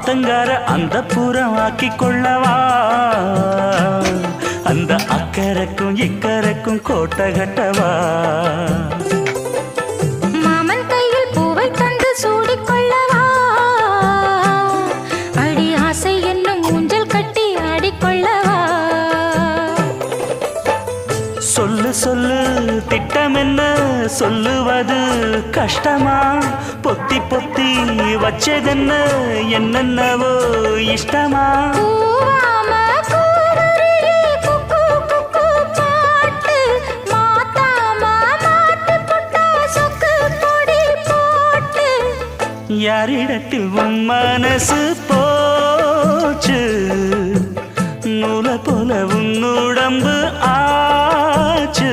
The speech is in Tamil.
ஆத்தங்கார அந்த புறம் ஆக்கி கொள்ளவா அந்த அக்கறைக்கும் இக்கரைக்கும் கோட்டை கட்டவா மாமன் கையில் பூவை தந்து சூடிக்கொள்ளவா அடி ஆசை என்னும் ஊஞ்சல் கட்டி ஆடிக்கொள்ளவா சொல்லு சொல்லு திட்டம் என்ன சொல்லுவது கஷ்டமா பொத்தி பொத்தி வச்சதென்ன என்னென்னவோ இஷ்டமா யாரிடத்தில் உன் மனசு போச்சு நூலை போல உன் உடம்பு ஆச்சு